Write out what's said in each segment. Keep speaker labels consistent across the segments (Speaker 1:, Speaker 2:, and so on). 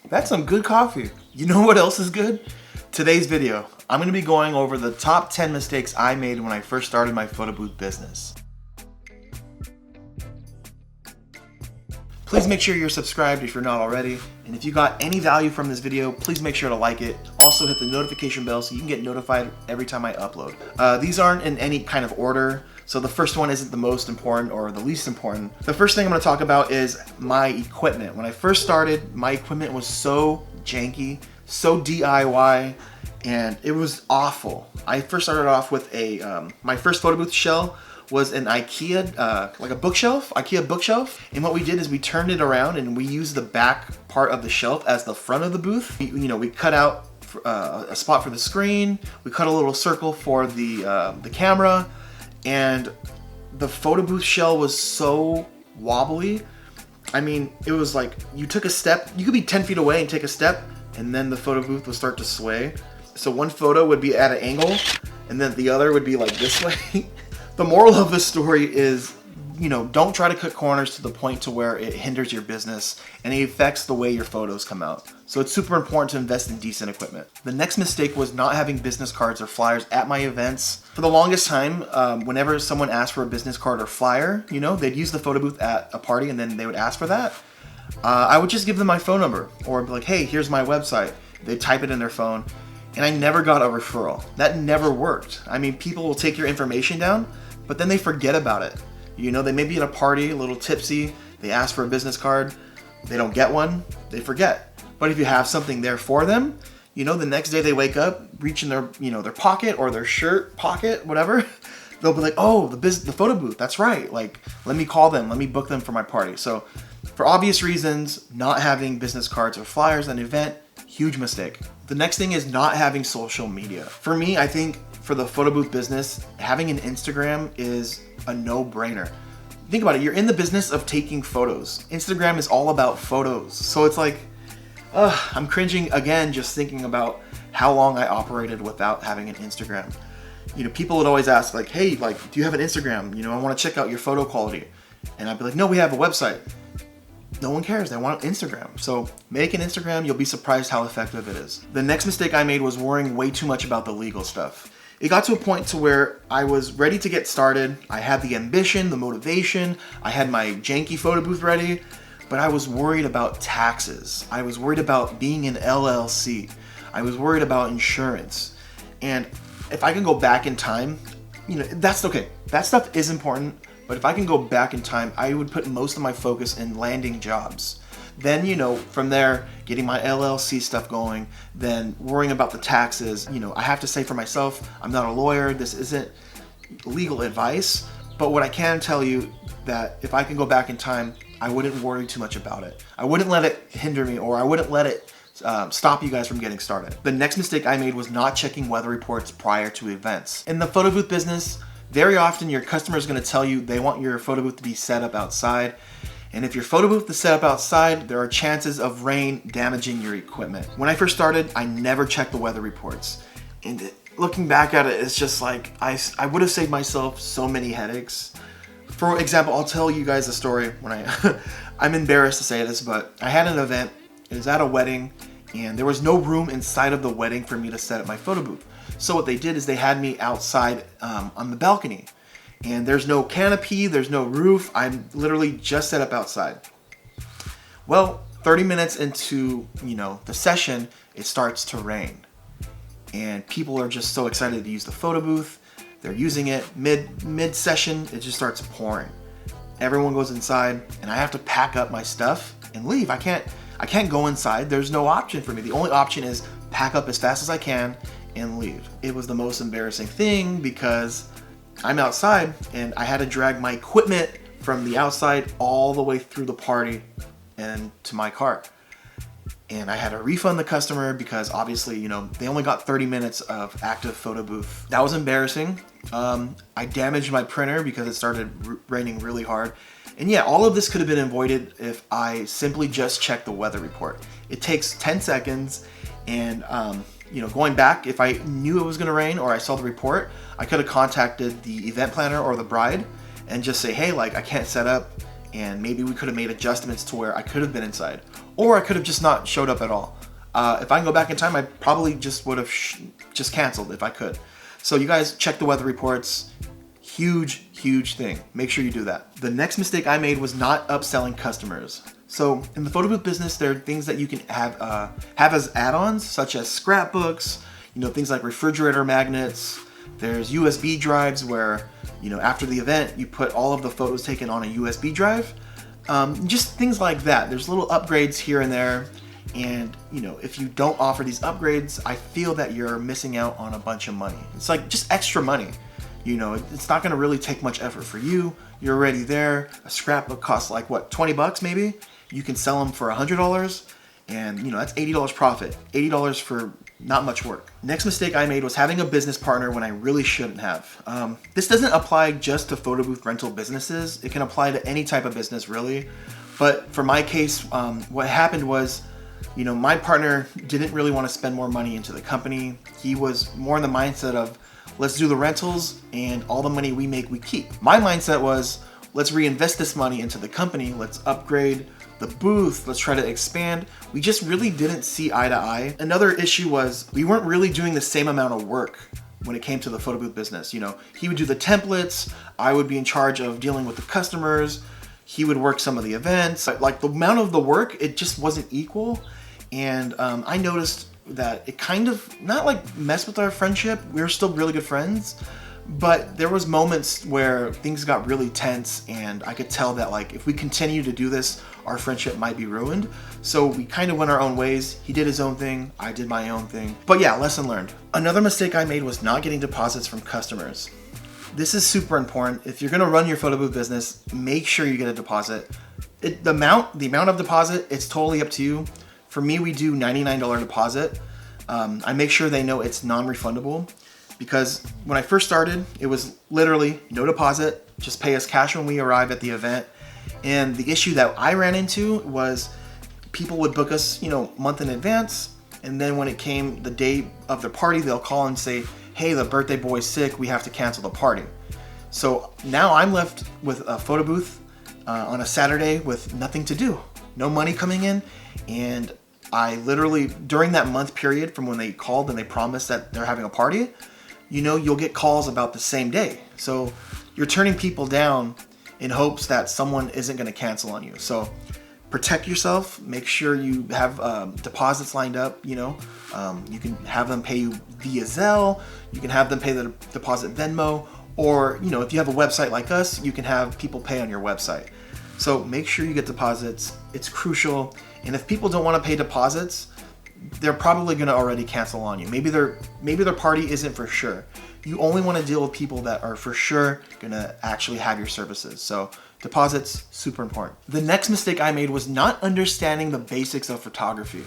Speaker 1: That's some good coffee. You know what else is good? Today's video, I'm gonna be going over the top 10 mistakes I made when I first started my photo booth business. Please make sure you're subscribed if you're not already. And if you got any value from this video, please make sure to like it. Also hit the notification bell so you can get notified every time I upload. These aren't in any kind of order. So the first one isn't the most important or the least important. The first thing I'm gonna talk about is my equipment. When I first started, my equipment was so janky, so DIY, and it was awful. I first started off with my first photo booth shell was an IKEA, like a bookshelf, IKEA bookshelf. And what we did is we turned it around and we used the back part of the shelf as the front of the booth. We cut out a spot for the screen. We cut a little circle for the camera. And the photo booth shell was so wobbly. I mean, it was like you took a step, you could be 10 feet away and take a step, and then the photo booth would start to sway. So one photo would be at an angle, and then the other would be like this way. The moral of the story is, don't try to cut corners to the point to where it hinders your business and it affects the way your photos come out. So it's super important to invest in decent equipment. The next mistake was not having business cards or flyers at my events. For the longest time, whenever someone asked for a business card or flyer, they'd use the photo booth at a party and then they would ask for that. I would just give them my phone number or be like, hey, here's my website. They'd type it in their phone and I never got a referral. That never worked. I mean, people will take your information down, but then they forget about it. They may be at a party, a little tipsy, they ask for a business card, they don't get one, they forget. But if you have something there for them, the next day they wake up, reach in their, their pocket or their shirt pocket, whatever, they'll be like, oh, the photo booth, that's right. Like, let me call them, let me book them for my party. So for obvious reasons, not having business cards or flyers at an event, huge mistake. The next thing is not having social media. For me, I think for the photo booth business, having an Instagram is a no-brainer. Think about it, you're in the business of taking photos. Instagram is all about photos. So it's like, I'm cringing again just thinking about how long I operated without having an Instagram. People would always ask like, hey, do you have an Instagram? I want to check out your photo quality. And I'd be like, no, we have a website. No one cares, they want Instagram. So make an Instagram, you'll be surprised how effective it is. The next mistake I made was worrying way too much about the legal stuff. It got to a point to where I was ready to get started. I had the ambition, the motivation, I had my janky photo booth ready, but I was worried about taxes. I was worried about being an LLC. I was worried about insurance. And if I can go back in time, that's okay. That stuff is important, but if I can go back in time, I would put most of my focus in landing jobs. Then, from there, getting my LLC stuff going, then worrying about the taxes. I have to say for myself, I'm not a lawyer. This isn't legal advice. But what I can tell you that if I can go back in time, I wouldn't worry too much about it. I wouldn't let it hinder me, or I wouldn't let it stop you guys from getting started. The next mistake I made was not checking weather reports prior to events. In the photo booth business, very often your customer is going to tell you they want your photo booth to be set up outside. And if your photo booth is set up outside, there are chances of rain damaging your equipment. When I first started, I never checked the weather reports. And looking back at it, it's just like, I would have saved myself so many headaches. For example, I'll tell you guys a story when I'm embarrassed to say this, but I had an event, it was at a wedding, and there was no room inside of the wedding for me to set up my photo booth. So what they did is they had me outside on the balcony. And there's no canopy, there's no roof. I'm literally just set up outside. Well, 30 minutes into, the session, it starts to rain. And people are just so excited to use the photo booth. They're using it mid-session, it just starts pouring. Everyone goes inside and I have to pack up my stuff and leave. I can't go inside. There's no option for me. The only option is pack up as fast as I can and leave. It was the most embarrassing thing because I'm outside and I had to drag my equipment from the outside all the way through the party and to my car. And I had to refund the customer because obviously, they only got 30 minutes of active photo booth. That was embarrassing. I damaged my printer because it started raining really hard. And yeah, all of this could have been avoided if I simply just checked the weather report. It takes 10 seconds and going back, if I knew it was gonna rain or I saw the report, I could have contacted the event planner or the bride and just say, hey, I can't set up. and maybe we could have made adjustments to where I could have been inside, or I could have just not showed up at all. If I can go back in time, I probably just would have just canceled if I could. So you guys check the weather reports. Huge thing. Make sure you do that. The next mistake I made was not upselling customers. So in the photo booth business, there are things that you can have as add-ons, such as scrapbooks, things like refrigerator magnets. There's USB drives where, after the event, you put all of the photos taken on a USB drive. Just things like that. There's little upgrades here and there. And, if you don't offer these upgrades, I feel that you're missing out on a bunch of money. It's like just extra money. It's not going to really take much effort for you. You're already there. A scrapbook costs like what, 20 bucks maybe? You can sell them for $100, and that's $80 profit. $80 for not much work. Next mistake I made was having a business partner when I really shouldn't have. This doesn't apply just to photo booth rental businesses. It can apply to any type of business really. But for my case, what happened was, my partner didn't really want to spend more money into the company. He was more in the mindset of, let's do the rentals and all the money we make, we keep. My mindset was, let's reinvest this money into the company. Let's upgrade the booth. Let's try to expand. We just really didn't see eye to eye. Another issue was we weren't really doing the same amount of work when it came to the photo booth business. He would do the templates. I would be in charge of dealing with the customers. He would work some of the events. Like the amount of the work, it just wasn't equal. And I noticed that it kind of not like messed with our friendship. We were still really good friends, but there was moments where things got really tense, and I could tell that like if we continue to do this, our friendship might be ruined. So we kind of went our own ways. He did his own thing, I did my own thing. But yeah, lesson learned. Another mistake I made was not getting deposits from customers. This is super important. If you're gonna run your photo booth business, make sure you get a deposit. The amount of deposit, it's totally up to you. For me, we do $99 deposit. I make sure they know it's non-refundable, because when I first started, it was literally no deposit, just pay us cash when we arrive at the event. And the issue that I ran into was people would book us, month in advance. And then when it came the day of the party, they'll call and say, hey, the birthday boy's sick, we have to cancel the party. So now I'm left with a photo booth on a Saturday with nothing to do, no money coming in. And I literally, during that month period from when they called and they promised that they're having a party, you'll get calls about the same day. So you're turning people down in hopes that someone isn't going to cancel on you. So protect yourself. Make sure you have deposits lined up. You can have them pay you via Zelle. You can have them pay the deposit Venmo. Or, if you have a website like us, you can have people pay on your website. So make sure you get deposits. It's crucial. And if people don't want to pay deposits, they're probably going to already cancel on you. Maybe their party isn't for sure. You only want to deal with people that are for sure going to actually have your services. So deposits, super important. The next mistake I made was not understanding the basics of photography,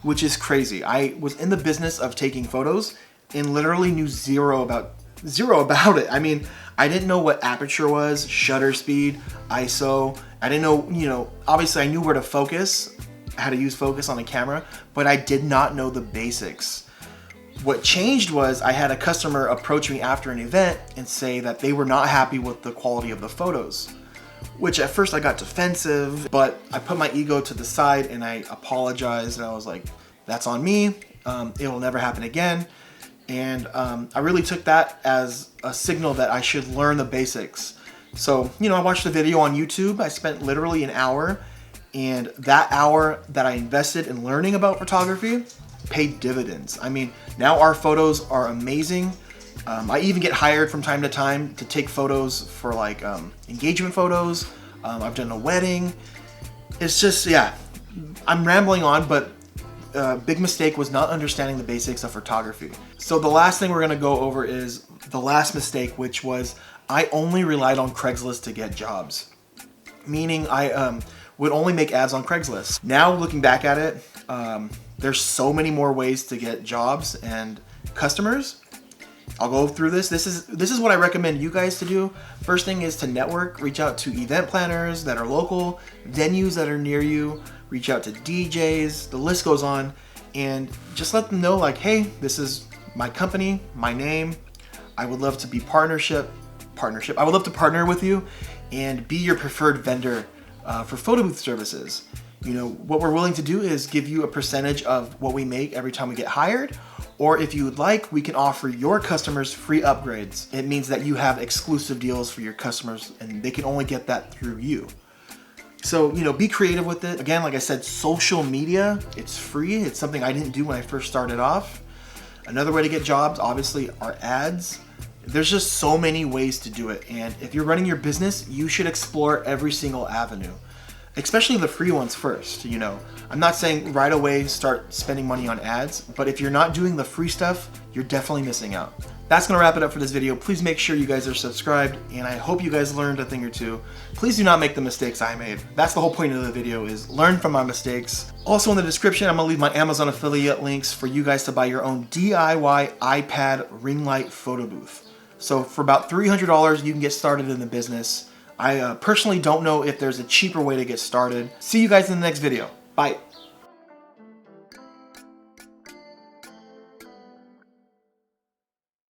Speaker 1: which is crazy. I was in the business of taking photos and literally knew zero about it. I mean, I didn't know what aperture was, shutter speed, ISO. I didn't know, obviously I knew where to focus, how to use focus on the camera, but I did not know the basics. What changed was I had a customer approach me after an event and say that they were not happy with the quality of the photos, which at first I got defensive, but I put my ego to the side and I apologized, and I was like, that's on me. It will never happen again. And I really took that as a signal that I should learn the basics. So, I watched the video on YouTube. I spent literally an hour, and that hour that I invested in learning about photography paid dividends. I mean, now our photos are amazing. I even get hired from time to time to take photos for like engagement photos. I've done a wedding. It's just, yeah, I'm rambling on, but big mistake was not understanding the basics of photography. So the last thing we're gonna go over is the last mistake, which was I only relied on Craigslist to get jobs. Meaning I would only make ads on Craigslist. Now looking back at it, there's so many more ways to get jobs and customers. I'll go through this. This is what I recommend you guys to do. First thing is to network, reach out to event planners that are local, venues that are near you, reach out to DJs, the list goes on, and just let them know like, hey, this is my company, my name. I would love to be partnership. I would love to partner with you and be your preferred vendor for Photobooth services. You know, what we're willing to do is give you a percentage of what we make every time we get hired, or if you would like, we can offer your customers free upgrades. It means that you have exclusive deals for your customers and they can only get that through you. So, you know, be creative with it. Again, like I said, social media, it's free. It's something I didn't do when I first started off. Another way to get jobs, obviously, are ads. There's just so many ways to do it. And if you're running your business, you should explore every single avenue, especially the free ones first. You know, I'm not saying right away start spending money on ads, but if you're not doing the free stuff, you're definitely missing out. That's gonna wrap it up for this video. Please make sure you guys are subscribed, and I hope you guys learned a thing or two. Please do not make the mistakes I made. That's the whole point of the video, is learn from my mistakes. Also in the description, I'm gonna leave my Amazon affiliate links for you guys to buy your own DIY iPad ring light photo booth. So for about $300, you can get started in the business. I personally don't know if there's a cheaper way to get started. See you guys in the next video. Bye.